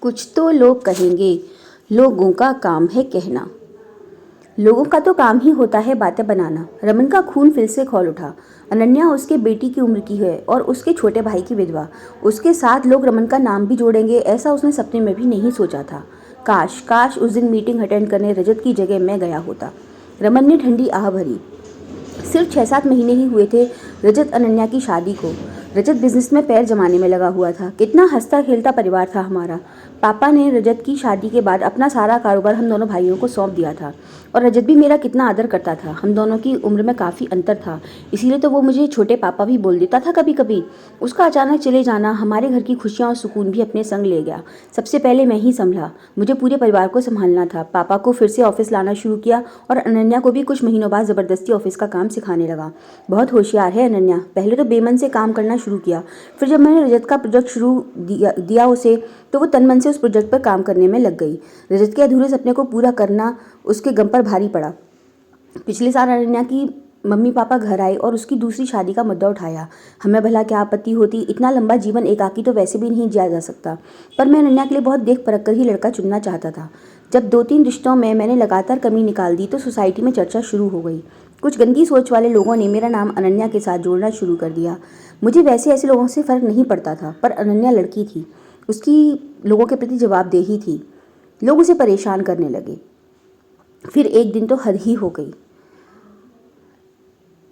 कुछ तो लोग कहेंगे, लोगों का काम है कहना। लोगों का तो काम ही होता है बातें बनाना। रमन का खून फिर से खौल उठा। अनन्या उसके बेटी की उम्र की है और उसके छोटे भाई की विधवा। उसके साथ लोग रमन का नाम भी जोड़ेंगे, ऐसा उसने सपने में भी नहीं सोचा था। काश काश उस दिन मीटिंग अटेंड करने रजत की जगह मैं गया होता। रमन ने ठंडी आह भरी। सिर्फ 6-7 महीने ही हुए थे रजत अनन्या की शादी को। रजत बिजनेस में पैर जमाने में लगा हुआ था। कितना हंसता खेलता परिवार था हमारा। पापा ने रजत की शादी के बाद अपना सारा कारोबार हम दोनों भाइयों को सौंप दिया था और रजत भी मेरा कितना आदर करता था। हम दोनों की उम्र में काफ़ी अंतर था, इसीलिए तो वो मुझे छोटे पापा भी बोल देता था कभी कभी। उसका अचानक चले जाना हमारे घर की खुशियाँ और सुकून भी अपने संग ले गया। सबसे पहले मैं ही संभला। मुझे पूरे परिवार को संभालना था। पापा को फिर से ऑफिस लाना शुरू किया और अनन्या को भी कुछ महीनों बाद ज़बरदस्ती ऑफिस का काम सिखाने लगा। बहुत होशियार है अनन्या। पहले तो बेमन से काम करना शुरू किया, फिर जब मैंने रजत का प्रोजेक्ट शुरू दिया उसे, तो वो तन मन से उस प्रोजेक्ट पर काम करने में लग गई। रजत के अधूरे सपने को पूरा करना उसके गम पर भारी पड़ा। पिछले साल अनन्या की मम्मी पापा घर आए और उसकी दूसरी शादी का मुद्दा उठाया। हमें भला क्या आपत्ति होती, इतना लंबा जीवन एकाकी तो वैसे भी नहीं जिया जा सकता। पर मैं अनन्या के लिए बहुत देख परख कर ही लड़का चुनना चाहता था। जब 2-3 रिश्तों में मैंने लगातार कमी निकाल दी तो सोसाइटी में चर्चा शुरू हो गई। कुछ गंदी सोच वाले लोगों ने मेरा नाम अनन्या के साथ जोड़ना शुरू कर दिया। मुझे वैसे ऐसे लोगों से फ़र्क नहीं पड़ता था, पर अनन्या लड़की थी, उसकी लोगों के प्रति जवाबदेही थी। लोग उसे परेशान करने लगे। फिर एक दिन तो हद ही हो गई।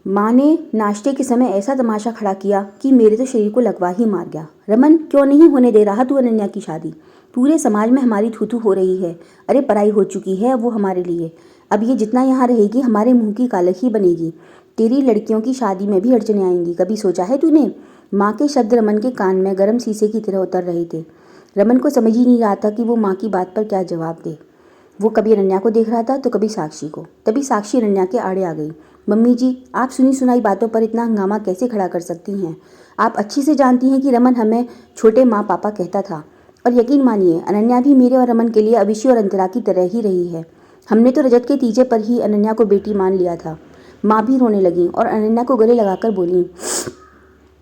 माँ ने नाश्ते के समय ऐसा तमाशा खड़ा किया कि मेरे तो शरीर को लगवा ही मार गया। रमन, क्यों नहीं होने दे रहा तू अनन्या की शादी? पूरे समाज में हमारी थू-थू हो रही है। अरे पराई हो चुकी है अब वो हमारे लिए। अब ये जितना यहाँ रहेगी हमारे मुंह की कालख ही बनेगी। तेरी लड़कियों की शादी में भी अड़चने आएंगी, कभी सोचा है तूने? माँ के शब्द रमन के कान में गर्म शीशे की तरह उतर रहे थे। रमन को समझ ही नहीं रहा था कि वो माँ की बात पर क्या जवाब दे। वो कभी अनन्या को देख रहा था तो कभी साक्षी को। तभी साक्षी अनन्या के आड़े आ गई। मम्मी जी, आप सुनी सुनाई बातों पर इतना हंगामा कैसे खड़ा कर सकती हैं? आप अच्छी से जानती हैं कि रमन हमें छोटे माँ पापा कहता था। और यकीन मानिए, अनन्या भी मेरे और रमन के लिए अविशी और अंतरा की तरह ही रही है। हमने तो रजत के तीजे पर ही अनन्या को बेटी मान लिया था। माँ भी रोने लगी और अनन्या को गले लगाकर बोली,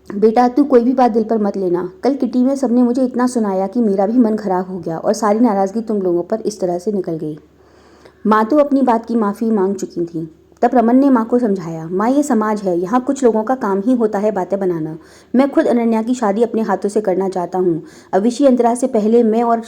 बेटा तू कोई भी बात दिल पर मत लेना। कल किटी में सबने मुझे इतना सुनाया कि मेरा भी मन खराब हो गया और सारी नाराज़गी तुम लोगों पर इस तरह से निकल गई। माँ तो अपनी बात की माफ़ी मांग चुकी थी। तब रमन ने माँ को समझाया, माँ ये समाज है, यहाँ कुछ लोगों का काम ही होता है बातें बनाना। मैं खुद अनन्या की शादी अपने हाथों से करना चाहता हूँ। अविशी अंतरा से पहले मैं और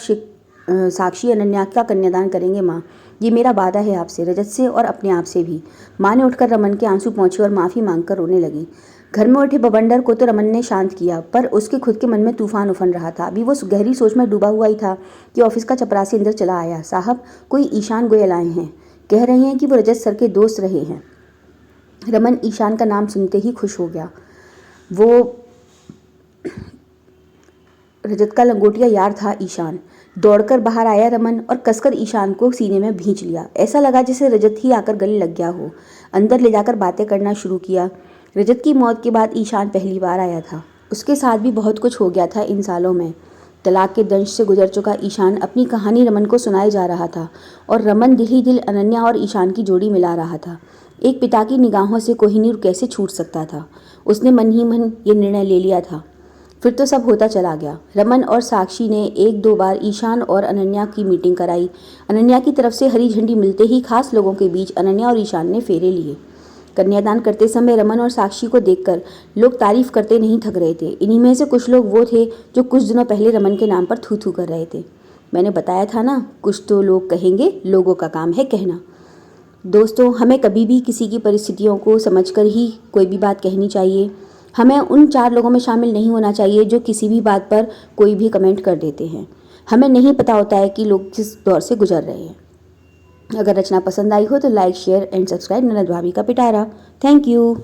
साक्षी अनन्या का कन्यादान करेंगे माँ। ये मेरा वादा है आपसे, रजत से और अपने आप से भी। माँ ने उठकर रमन के आंसू पोंछे और माफ़ी मांगकर रोने लगी। घर में उठे बवंडर को तो रमन ने शांत किया, पर उसके खुद के मन में तूफान उफन रहा था। अभी वो गहरी सोच में डूबा हुआ ही था कि ऑफिस का चपरासी अंदर चला आया। साहब, कोई ईशान गोयल आए हैं, कह रहे हैं कि वो रजत सर के दोस्त रहे हैं। रमन ईशान का नाम सुनते ही खुश हो गया। वो रजत का लंगोटिया यार था ईशान। दौड़कर बाहर आया रमन और कसकर ईशान को सीने में भींच लिया। ऐसा लगा जैसे रजत ही आकर गले लग गया हो। अंदर ले जाकर बातें करना शुरू किया। रजत की मौत के बाद ईशान पहली बार आया था। उसके साथ भी बहुत कुछ हो गया था इन सालों में। तलाक के दंश से गुजर चुका ईशान अपनी कहानी रमन को सुनाए जा रहा था और रमन दिल ही दिल अनन्या और ईशान की जोड़ी मिला रहा था। एक पिता की निगाहों से कोहिनूर कैसे छूट सकता था? उसने मन ही मन ये निर्णय ले लिया था। फिर तो सब होता चला गया। रमन और साक्षी ने 1-2 बार ईशान और अनन्या की मीटिंग कराई। अनन्या की तरफ से हरी झंडी मिलते ही खास लोगों के बीच अनन्या और ईशान ने फेरे लिए। कन्यादान करते समय रमन और साक्षी को देखकर लोग तारीफ करते नहीं थक रहे थे। इन्हीं में से कुछ लोग वो थे जो कुछ दिनों पहले रमन के नाम पर थू थू कर रहे थे। मैंने बताया था ना, कुछ तो लोग कहेंगे, लोगों का काम है कहना। दोस्तों, हमें कभी भी किसी की परिस्थितियों को समझकर ही कोई भी बात कहनी चाहिए। हमें उन 4 लोगों में शामिल नहीं होना चाहिए जो किसी भी बात पर कोई भी कमेंट कर देते हैं। हमें नहीं पता होता है कि लोग किस दौर से गुजर रहे हैं। अगर रचना पसंद आई हो तो लाइक, शेयर एंड सब्सक्राइब। ननद भाभी का पिटारा। Thank you.